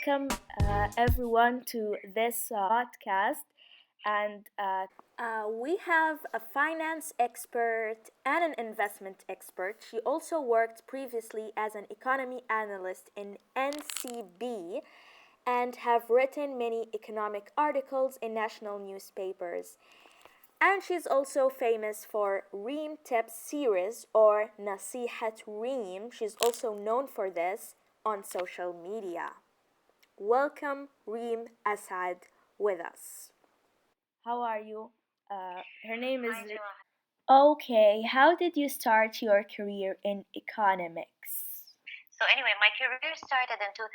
welcome everyone to this podcast. And we have a finance expert and an investment expert. She also worked previously as an economy analyst in NCB and have written many economic articles in national newspapers. And she's also famous for Reem Tips series or Nasihat Reem. She's also known for this on social media. Welcome Reem Asaad with us. How are you? Her name is. Okay, how did you start your career in economics? So anyway, my career started in 2001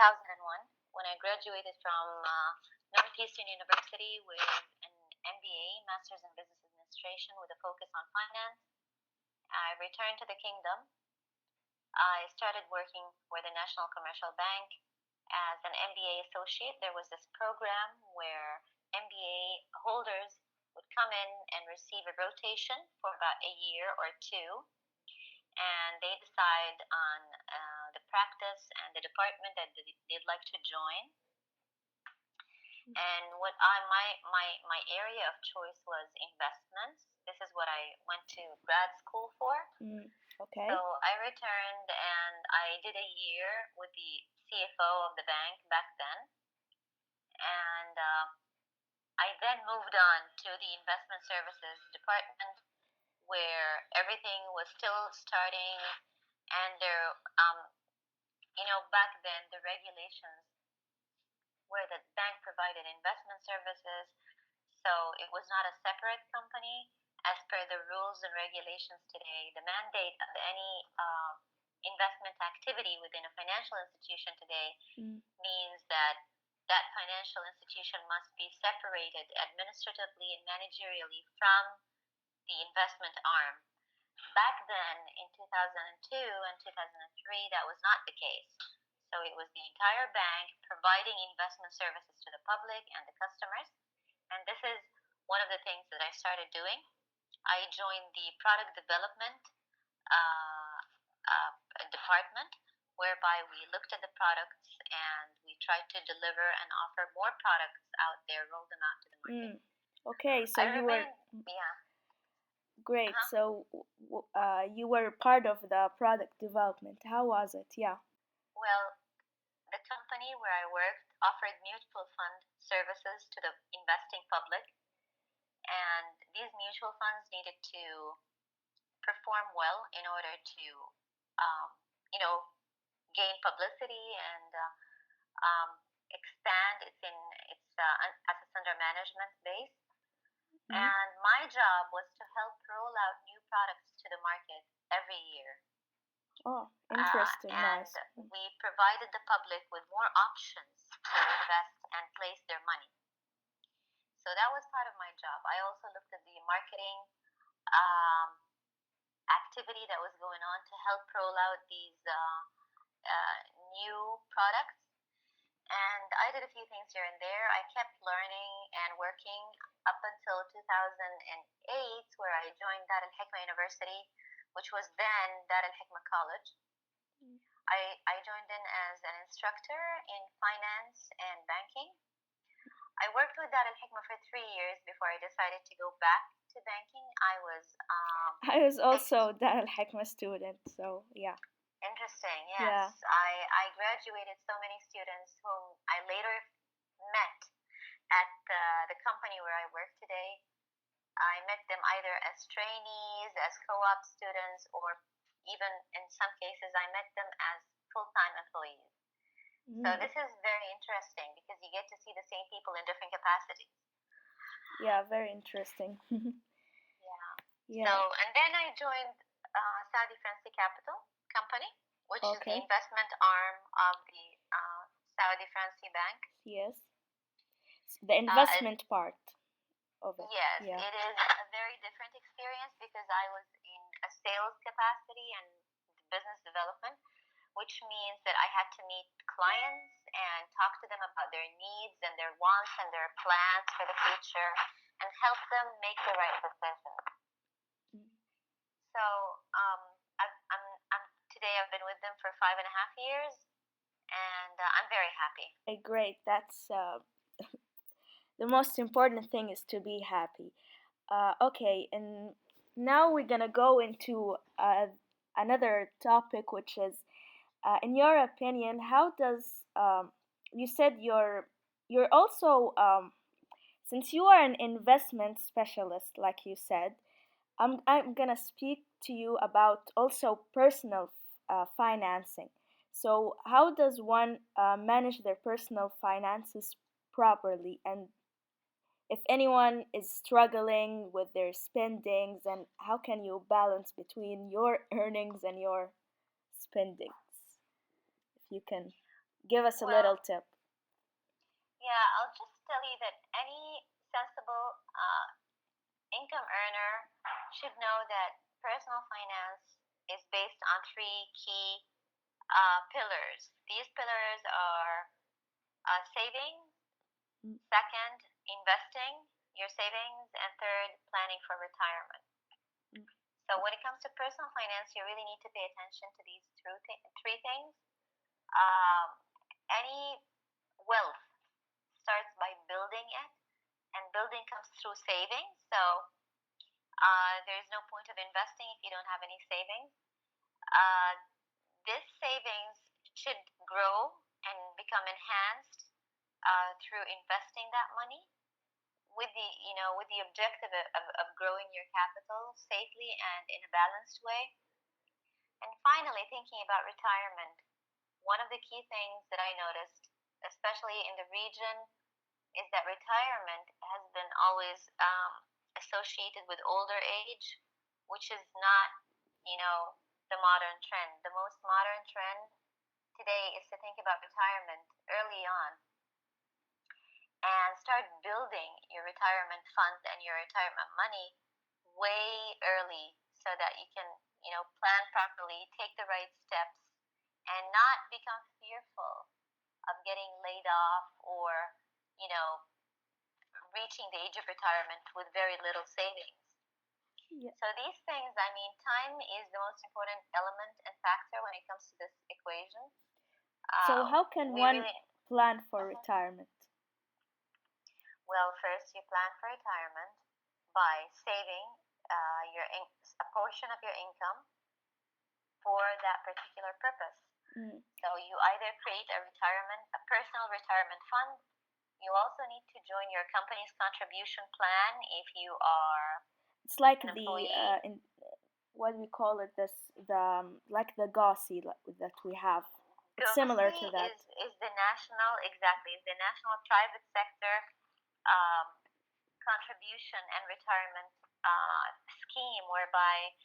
when I graduated from Northeastern University with an MBA, Master's in Business Administration, with a focus on finance. I returned to the kingdom. I started working for the National Commercial Bank as an MBA associate. There was this program where MBA holders would come in and receive a rotation for about a year or two, and they decide on the practice and the department that they'd like to join. And what my area of choice was investments. This is what I went to grad school for. Okay. So I returned and I did a year with the CFO of the bank back then, and I then moved on to the investment services department, where everything was still starting, and there, back then the regulations where the bank provided investment services, so it was not a separate company as per the rules and regulations today. The mandate of any investment activity within a financial institution today means that that financial institution must be separated administratively and managerially from the investment arm. Back then, in 2002 and 2003, that was not the case. So it was the entire bank providing investment services to the public and the customers. And this is one of the things that I started doing. I joined the product development department, whereby we looked at the products and we tried to deliver and offer more products out there, roll them out to the market. Okay, so you were. Yeah. Great. So you were part of the product development. How was it? Yeah. Well, the company where I worked offered mutual fund services to the investing public, and these mutual funds needed to perform well in order to, gain publicity and expand its assets under management base. And my job was to help roll out new products to the market every year. Oh, interesting. And nice. We provided the public with more options to invest and place their money. So that was part of my job. I also looked at the marketing activity that was going on to help roll out these new products. And I did a few things here and there. I kept learning and working up until 2008, where I joined Dar al Hikmah University, which was then Dar al Hikmah College. I joined in as an instructor in finance and banking. I worked with Dar al Hikmah for 3 years before I decided to go back to banking. I was also Dar al Hikmah student, so yeah. Interesting, yes. Yeah. I graduated so many students whom I later met at the company where I work today. I met them either as trainees, as co-op students, or even in some cases I met them as full-time employees. So this is very interesting because you get to see the same people in different capacities. Yeah, very interesting. Yeah. So, and then I joined Saudi Fancy Capital Company, which is the investment arm of the Saudi Fancy Bank. Yes. The investment part of it. Yes, yeah. It is a very different experience because I was in a sales capacity and business development, which means that I had to meet clients and talk to them about their needs and their wants and their plans for the future and help them make the right decisions. So today I've been with them for 5.5 years, and I'm very happy. Great. That's the most important thing is to be happy. Okay, and now we're gonna go into another topic, which is, in your opinion, how does you said you're also since you are an investment specialist, like you said, I'm gonna speak to you about also personal financing. So, how does one manage their personal finances properly? And if anyone is struggling with their spendings, and how can you balance between your earnings and your spendings? If you can give us a little Well, tip. yeah, I'll just tell you that any sensible income earner should know that personal finance is based on three key pillars. These pillars are saving, Mm, second, investing your savings, and third, planning for retirement. mm, So when it comes to personal finance, you really need to pay attention to these three things. Um, any wealth starts by building it, and building comes through saving. So there's no point of investing if you don't have any savings. Uh, this savings should grow and become enhanced through investing that money with the objective of growing your capital safely and in a balanced way. And finally, thinking about retirement, one of the key things that I noticed, especially in the region, is that retirement has been always associated with older age, which is not, the modern trend. The most modern trend today is to think about retirement early on and start building your retirement fund and your retirement money way early so that you can, plan properly, take the right steps, and not become fearful of getting laid off or, you know, reaching the age of retirement with very little savings. yeah. So these things, I mean, time is the most important element and factor when it comes to this equation. So, how can We one really, plan for Mhm. retirement? Well, first you plan for retirement by saving a portion of your income for that particular purpose. Mm. So you either create a personal retirement fund. You also need to join your company's contribution plan if you are It's like an the employee. in what we call it, this the like the GOSI that we have. It's similar GOSI to that. is the national, exactly, is the national private sector um, contribution and retirement scheme whereby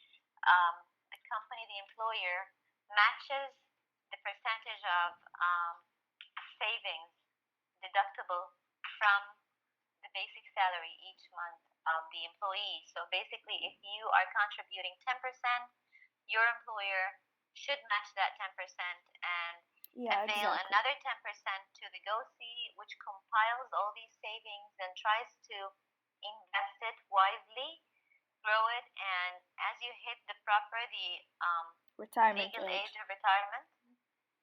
the company, the employer, matches the percentage of savings deductible from the basic salary each month of the employee. So basically, if you are contributing 10%, your employer should match that 10% and Yeah, avail exactly. another 10% to the GOSI, which compiles all these savings and tries to invest it wisely, grow it, and as you hit the Retirement legal age. age of retirement,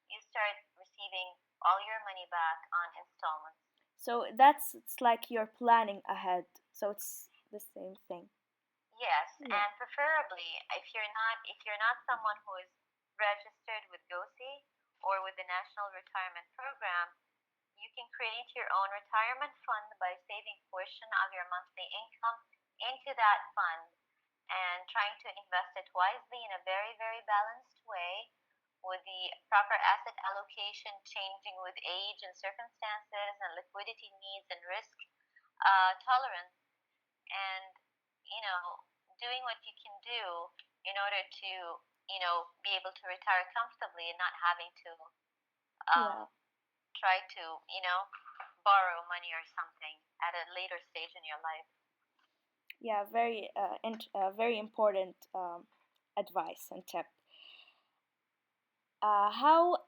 you start receiving all your money back on installments. So that's it's like you're planning ahead. So it's the same thing. Yes, Yeah. and preferably if you're not someone who is registered with GOSI or with the National Retirement Program, you can create your own retirement fund by saving portion of your monthly income into that fund and trying to invest it wisely in a very, very balanced way with the proper asset allocation changing with age and circumstances and liquidity needs and risk tolerance and doing what you can do in order to be able to retire comfortably and not having to um, Yeah. try to borrow money or something at a later stage in your life. Yeah, very important advice and tip. How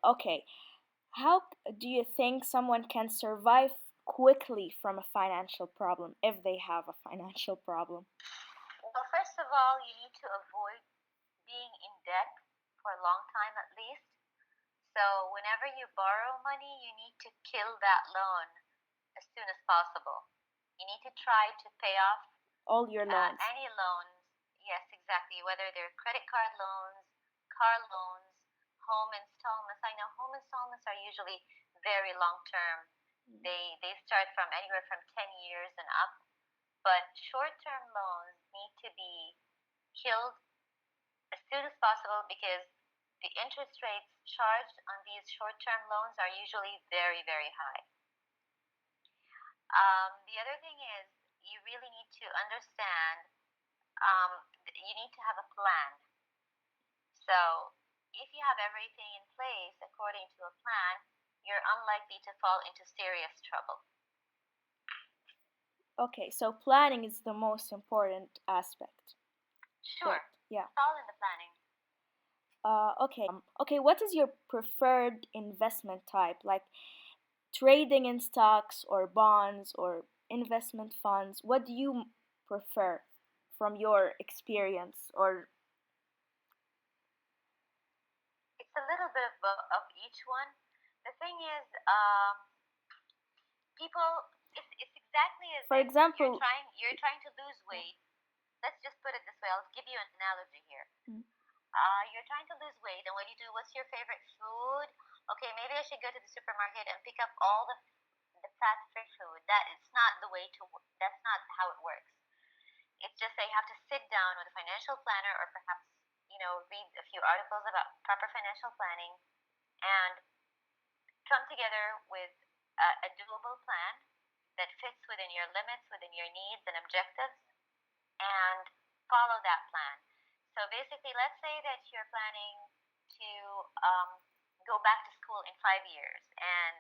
do you think someone can survive quickly from a financial problem if they have a financial problem? Well, first of all, you need to avoid being in debt for a long time at least. So whenever you borrow money, you need to kill that loan as soon as possible. You need to try to pay off all your loans. Any loans. Yes, exactly. Whether they're credit card loans, car loans, home installments. I know home installments are usually very long term. They start from anywhere from 10 years and up. But short-term loans need to be killed as soon as possible because the interest rates charged on these short-term loans are usually very, very high. The other thing is you really need to understand, you need to have a plan. So if you have everything in place according to a plan, you're unlikely to fall into serious trouble. Okay, so planning is the most important aspect. Sure. Good. Yeah. It's all in the planning. Okay, what is your preferred investment type? Like trading in stocks or bonds or investment funds? What do you prefer from your experience? Or it's a little bit of each one. The thing is, people, it's exactly as for if example, you're trying to lose weight. Let's just put it this way. I'll give you an analogy here. You're trying to lose weight, and what do you do? What's your favorite food? Okay, maybe I should go to the supermarket and pick up all the fat-free food. That is not the way to. That's not how it works. It's just that you have to sit down with a financial planner, or perhaps read a few articles about proper financial planning, and come together with a doable plan that fits within your limits, within your needs and objectives, and follow that plan. So basically, let's say that you're planning to go back to school in 5 years, and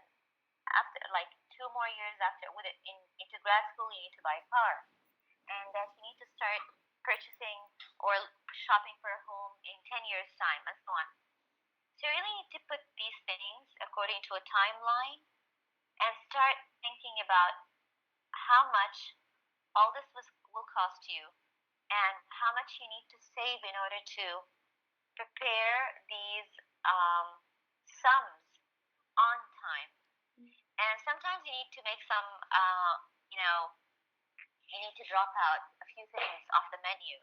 after like 2 more years after into grad school, you need to buy a car, and that you need to start purchasing or shopping for a home in 10 years' time, and so on. So you really need to put these things according to a timeline and start thinking about how much all this will cost you and how much you need to save in order to prepare these sums on time. And sometimes you need to make some, you need to drop out a few things off the menu.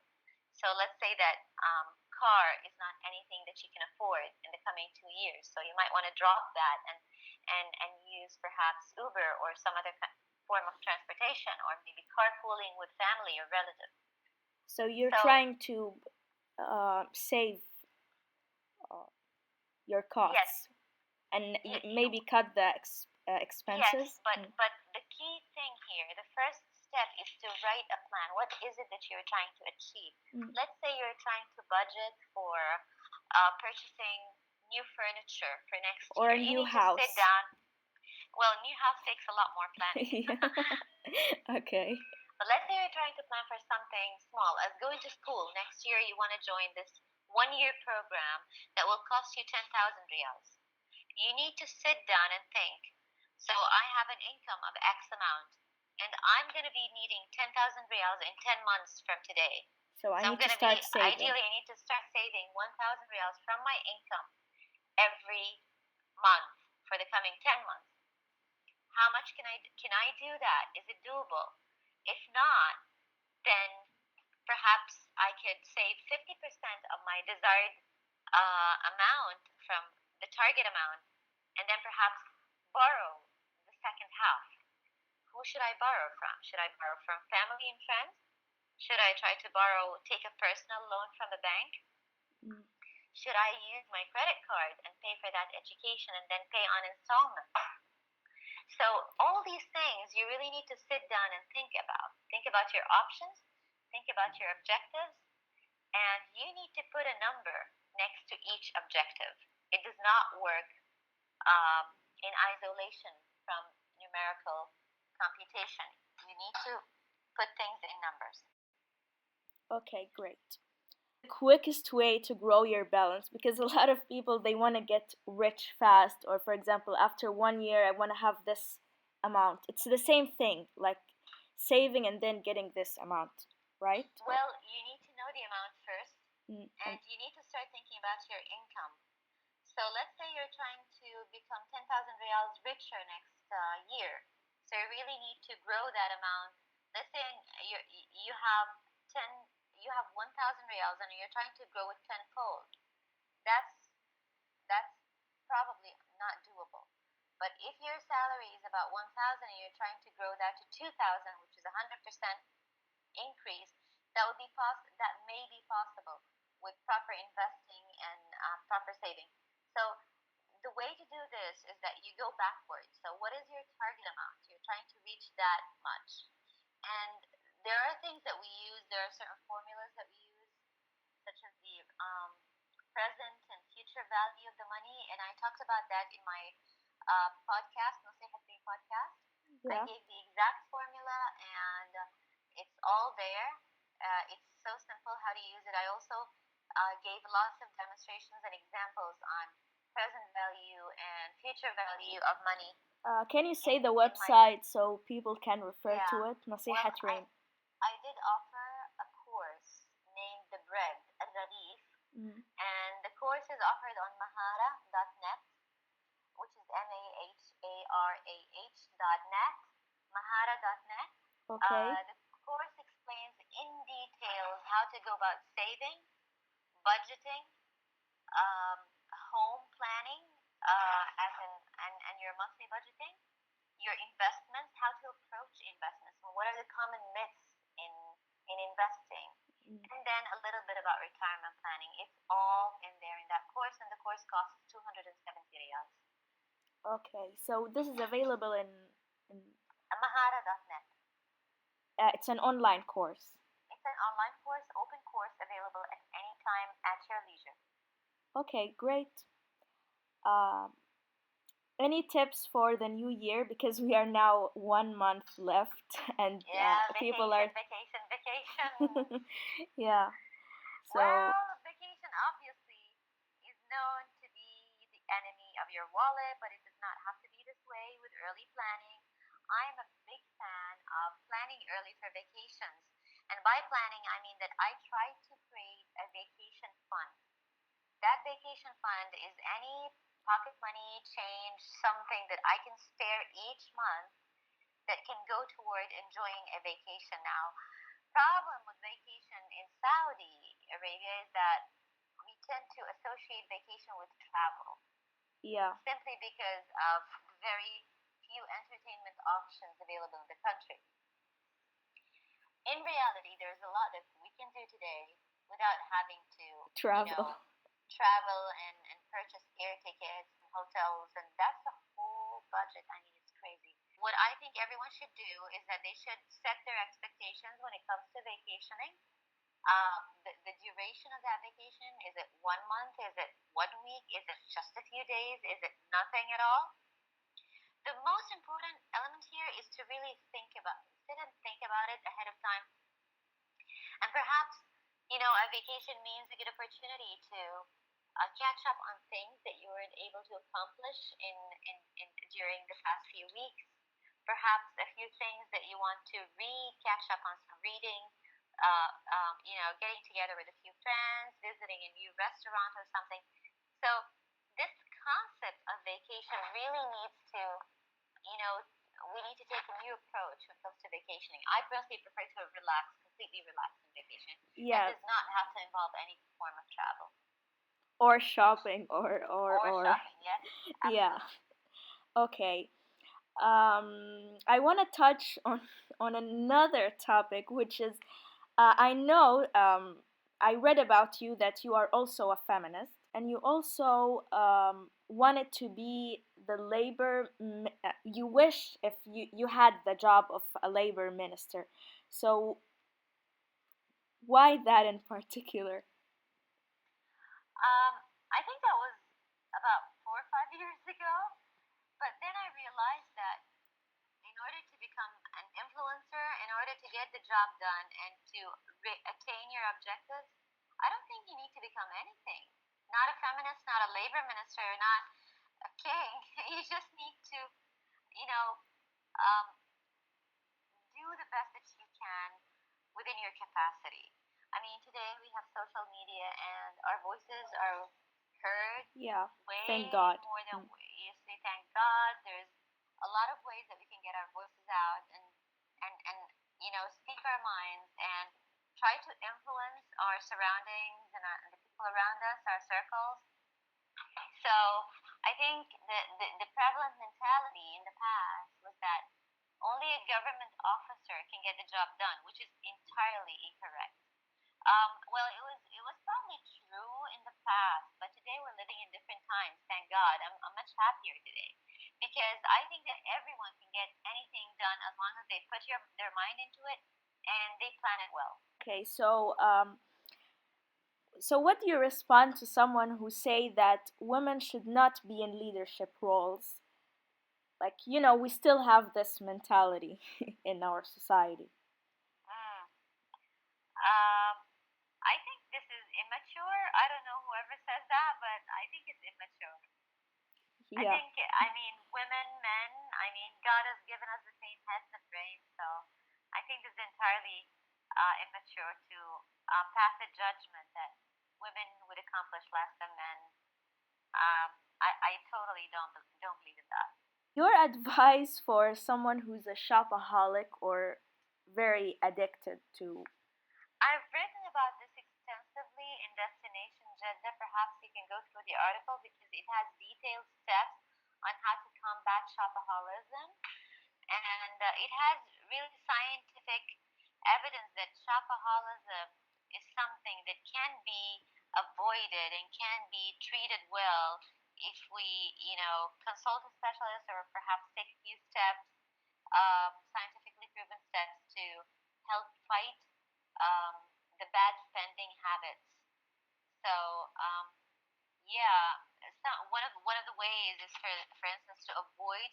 So let's say that car is not anything that you can afford in the coming 2 years. So you might want to drop that and use perhaps Uber or some other form of transportation, or maybe carpooling with family or relatives. So you're trying to save your costs. Yes. And maybe cut the expenses. Yes, but the key thing here, the first step is to write a plan. What is it that you're trying to achieve? Let's say you're trying to budget for purchasing new furniture for next year. Or a new house. To sit down. Well, new house takes a lot more planning. Okay. But let's say you're trying to plan for something small, as going to school. Next year you want to join this 1-year program that will cost you 10,000 riyals. You need to sit down and think, so I have an income of X amount, and I'm going to be needing 10,000 riyals in 10 months from today. So I need to start saving. Ideally, I need to start saving 1,000 riyals from my income every month for the coming 10 months. How much can I do that? Is it doable? If not, then perhaps I could save 50% of my desired amount from the target amount, and then perhaps borrow the second half. Who should I borrow from? Should I borrow from family and friends? Should I try to take a personal loan from the bank? Should I use my credit card and pay for that education and then pay on installments? So all these things you really need to sit down and think about. Think about your options, think about your objectives, and you need to put a number next to each objective. It does not work in isolation from numerical computation. You need to put things in numbers. Okay, great. The quickest way to grow your balance, because a lot of people, they want to get rich fast, or for example, after 1 year I want to have this amount. It's the same thing, like saving and then getting this amount, right? Well, you need to know the amount first, and you need to start thinking about your income. So let's say you're trying to become 10,000 reals richer next year. So you really need to grow that amount. Let's say you have 10, you have 1,000 reals and you're trying to grow it tenfold. That's probably not doable. But if your salary is about 1,000 and you're trying to grow that to 2,000, which is 100% increase, that may be possible with proper investing and proper saving. So the way to do this is that you go backwards. So what is your target amount? You're trying to reach that much. And there are things that we use, there are certain formulas that we use, such as the present and future value of the money. And I talked about that in my podcast, Nasihatri podcast. I Yeah. gave the exact formula and it's all there. It's so simple how to use it. I also gave lots of demonstrations and examples on present value and future value of money Can you say the in my website so people can refer yeah. to it? Well, Nasihat Reem. I did offer a course named The Bread, Al-Ragif, Mm. and the course is offered on mahara.net, which is MAHARAH.net, mahara.net. Okay. The course explains in details how to go about saving, budgeting, um, home planning, and your monthly budgeting, your investments, how to approach investments, what are the common myths in investing, Mm. and then a little bit about retirement planning. It's all in there in that course, and the course costs 270 riyals. Okay, so this is available in Mahara.net. it's an online course. It's an online course, open course, available at any time at your leisure. Okay, great. Um, any tips for the new year? Because we are now 1 month left, and Yeah, people vacation, are. vacation, vacation. Yeah. So Well, vacation obviously is known to be the enemy of your wallet, but it does not have to be this way with early planning. I'm a big fan of planning early for vacations. And by planning, I mean that I try to create a vacation fund. That vacation fund is any pocket money, change, something that I can spare each month that can go toward enjoying a vacation. Now, problem with vacation in Saudi Arabia is that we tend to associate vacation with travel yeah, simply because of very few entertainment options available in the country. In reality, there's a lot that we can do today without having to, travel. travel and purchase air tickets and hotels, and that's a whole budget. I mean, it's crazy. What I think everyone should do is that they should set their expectations when it comes to vacationing. The duration of that vacation, is it 1 month? Is it 1 week? Is it just a few days? Is it nothing at all? The most important element here is to really sit and think about it ahead of time. And perhaps, a vacation means a good opportunity to catch up on things that you weren't able to accomplish during the past few weeks. Perhaps a few things that you want to catch up on some reading, getting together with a few friends, visiting a new restaurant or something. So this concept of vacation really needs to, we need to take a new approach when it comes to vacationing. I personally prefer to completely relax on vacation. Yeah. That does not have to involve any form of travel. Or shopping, or shopping, yes. Yeah. Absolutely. Okay. I want to touch on another topic, which is I know I read about you that you are also a feminist, and you also wanted to be the you wish if you had the job of a labor minister. So why that in particular? I think that was about 4 or 5 years ago. But then I realized that in order to become an influencer, in order to get the job done and to attain your objectives, I don't think you need to become anything. Not a feminist, not a labor minister, not a king. You just need to, um, do the best that you can within your capacity. I mean, today we have social media and our voices are heard Yeah, thank way God. more than you say thank God. There's a lot of ways that we can get our voices out and speak our minds and try to influence our surroundings and the people around us, our circles. So I think the prevalent mentality in the past was that only a government officer can get the job done, which is entirely incorrect. Well, it was probably true in the past, but today we're living in different times. Thank God, I'm much happier today because I think that everyone can get anything done as long as they put their mind into it and they plan it well. Okay, so what do you respond to someone who say that women should not be in leadership roles? Like, we still have this mentality in our society. Mm. Um, I think this is immature. I don't know whoever says that, but I think it's immature. I Yeah. think, I mean, women, men, I mean, God has given us the same heads and brains, so I think it's entirely immature to pass a judgment that women would accomplish less than men. I totally don't believe in that. Your advice for someone who's a shopaholic or very addicted to. I've written about this extensively in Destination Jeddah. Perhaps you can go through the article because it has detailed steps on how to combat shopaholism. And it has really scientific evidence that shopaholism is something that can be avoided and can be treated well if we, consult a specialist or perhaps take a few steps, scientifically proven steps to help fight um, the bad spending habits. So, yeah, one of the ways is for instance to avoid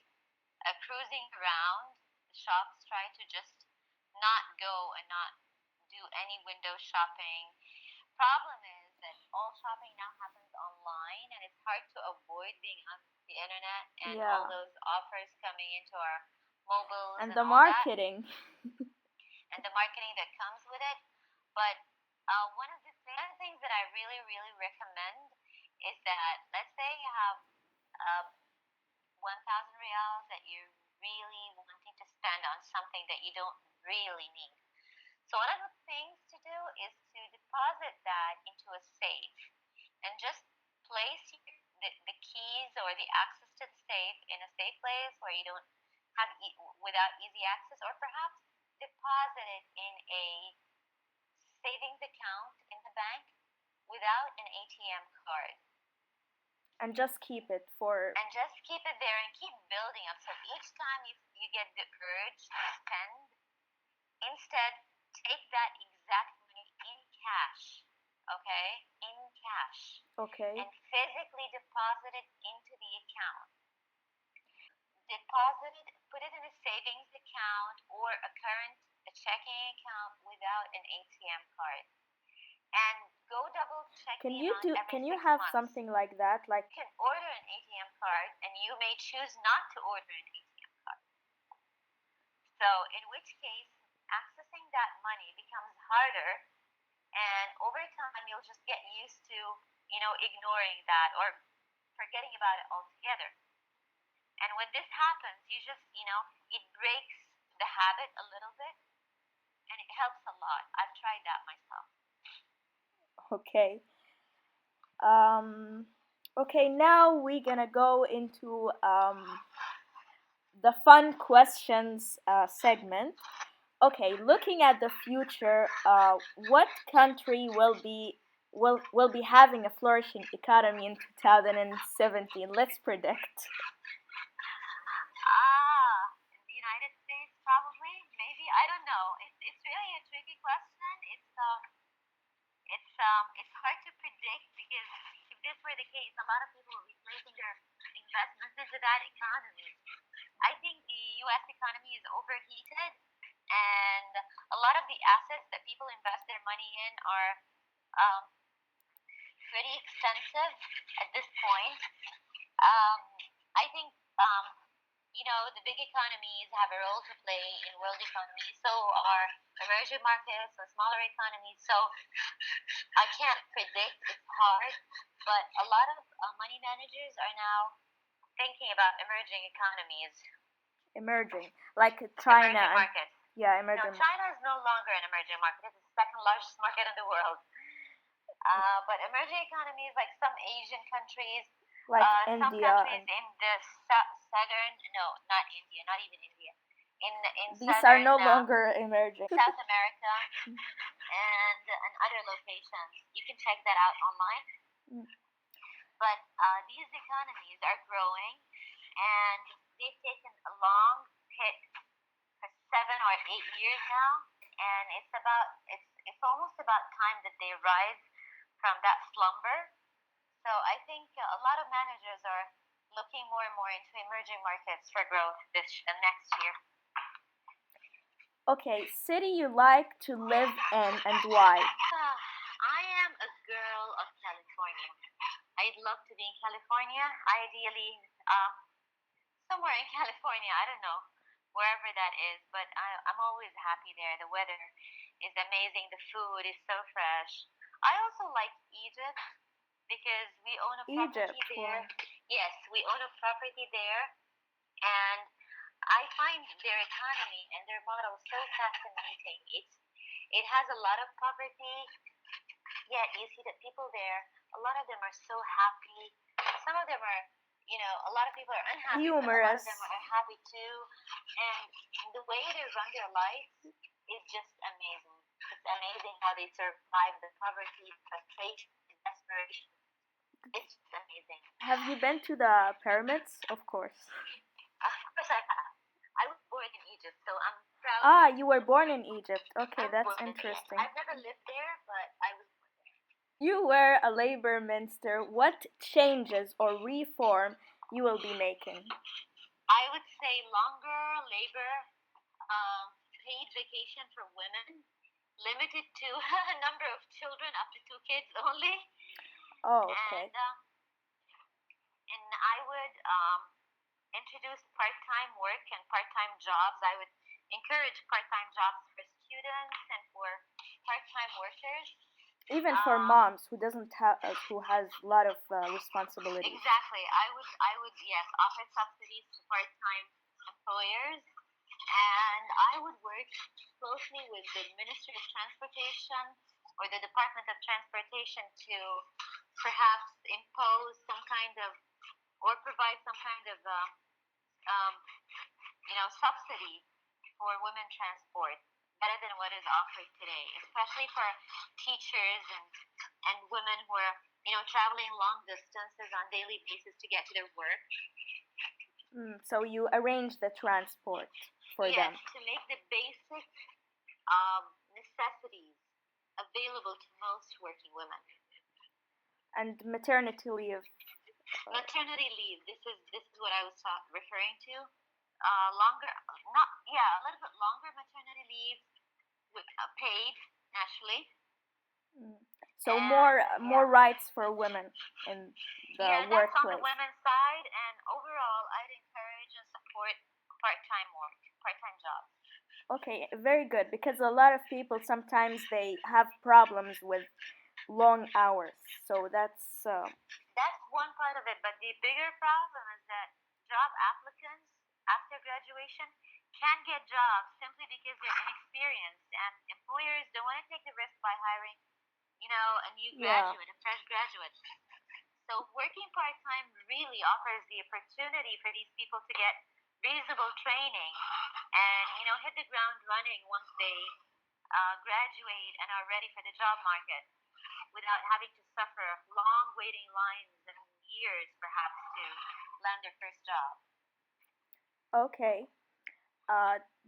cruising around the shops, try to just not go and not do any window shopping. Problem is that all shopping now happens online, and it's hard to avoid being on the internet and all Yeah. those offers coming into our mobiles And and the all that, marketing. and the marketing that comes with it. But one of the things that I really, really recommend is that let's say you have um, 1,000 reals that you're really wanting to spend on something that you don't really need. So one of the things to do is to deposit that into a safe and just place the keys or the access to the safe in a safe place where you don't have without easy access, or perhaps deposit it in a savings account in the bank without an ATM card. And just keep it for. And just keep it there and keep building up. So each time you get the urge to spend, instead take that exact money in cash, okay? In cash. Okay. And physically deposit it into the account. Deposit it, put it in a savings account or a checking account without an ATM card. And go double check the amount every Can you 6 have months. something like that? Like, You can order an ATM card and you may choose not to order an ATM card. So in which case, accessing that money becomes harder, and over time you'll just get used to, ignoring that or forgetting about it altogether. And when this happens, you just, it breaks the habit a little bit, and it helps a lot. I've tried that myself. okay. Okay, now we're gonna go into the fun questions segment. Okay, looking at the future, what country will be having a flourishing economy in 2017? Let's predict. The United States probably, maybe, I don't know. It's really a tricky question. It's hard to predict because if this were the case, a lot of people will be placing their investments into that economy. I think the U.S. economy is overheated, and a lot of the assets that people invest their money in are um, pretty expensive at this point. I think the big economies have a role to play in world economy. So are emerging markets and smaller economies. So I can't predict. It's hard, but a lot of money managers are now thinking about emerging economies, Emerging, like China emerging and markets. yeah, No, emerging China is no longer an emerging market. It's the second largest market in the world. But emerging economies like some Asian countries, like some India countries and in the southern, no, not India, not even India, in these are southern no longer emerging. South America and other locations. You can check that out online. Mm. But these economies are growing, and they've taken a long hit for 7 or 8 years now, and it's almost about time that they rise from that slumber. So I think a lot of managers are looking more and more into emerging markets for growth this next year. Okay, city you like to live in and why? I am a girl of California. I'd love to be in California, ideally somewhere in California. I don't know wherever that is, but I'm always happy there. The weather is amazing. The food is so fresh. I also like Egypt because we own a property Egypt, there. wow. Yes, we own a property there, and I find their economy and their model so fascinating. It has a lot of poverty, yet you see that people there, a lot of them are so happy. Some of them are, a lot of people are unhappy, but a lot Humorous. of them are happy too. And the way they run their lives is just amazing. It's amazing how they survive the poverty, frustration, desperation. It's just amazing. Have you been to the pyramids? Of course. Of course I have. I was born in Egypt, so I'm proud. Ah, you were born in Egypt. Okay, I'm that's born in interesting. Egypt. I've never lived there, but I was born there. You were a labor minister. What changes or reform you will be making? I would say longer labor, paid vacation for women, limited to a number of children, up to 2 kids only. Oh, okay. And I would introduce part-time work and part-time jobs. I would encourage part-time jobs for students and for part-time workers. Even for moms who has a lot of responsibilities. Exactly. I would yes offer subsidies to part-time employers, and I would work closely with the Ministry of Transportation or the Department of Transportation to perhaps impose some kind of or provide some kind of subsidy for women transport better than what is offered today, especially for teachers and women who are traveling long distances on daily basis to get to their work. So you arrange the transport for them. Yes, to make the basic necessities available to most working women. And maternity leave. Maternity leave. This is what I was referring to. Longer, a little bit longer maternity leave, paid naturally. So more rights for women in the workplace. That's on the women's side, and overall, I'd encourage and support part-time work, part-time jobs. Okay, very good, because a lot of people sometimes they have problems with long hours, so that's one part of it. But the bigger problem is that job applicants after graduation can't get jobs simply because they're inexperienced, and employers don't want to take the risk by hiring a new graduate, a fresh graduate. So working part-time really offers the opportunity for these people to get reasonable training and hit the ground running once they graduate and are ready for the job market without having to suffer long waiting lines and years perhaps to land their first job. Okay.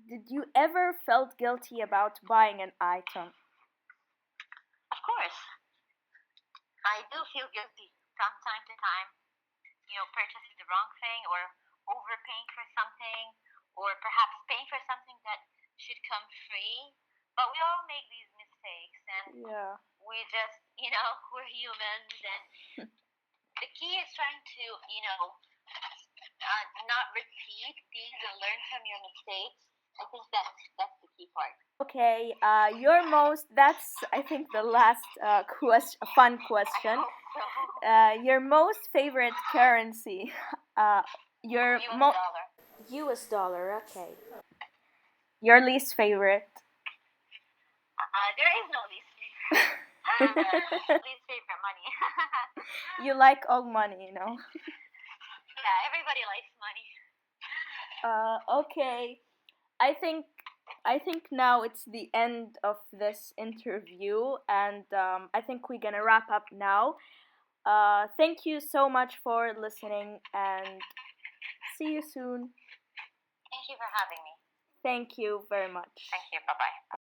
Did you ever felt guilty about buying an item? Of course. I do feel guilty from time to time, purchasing the wrong thing or overpaying for something or perhaps paying for something that should come free. But we all make these mistakes, and we just, we're humans, and the key is trying to, not repeat things and learn from your mistakes. I think that's the key part. Okay, that's, I think, the last fun question. Your most favorite currency? Your US dollar. US dollar, okay. Your least favorite? There is no least favorite. Least favorite money. You like all money, you know? Yeah, everybody likes money. Okay. I think now it's the end of this interview, and I think we're gonna wrap up now. Thank you so much for listening, and see you soon. Thank you for having me. Thank you very much. Thank you. Bye bye.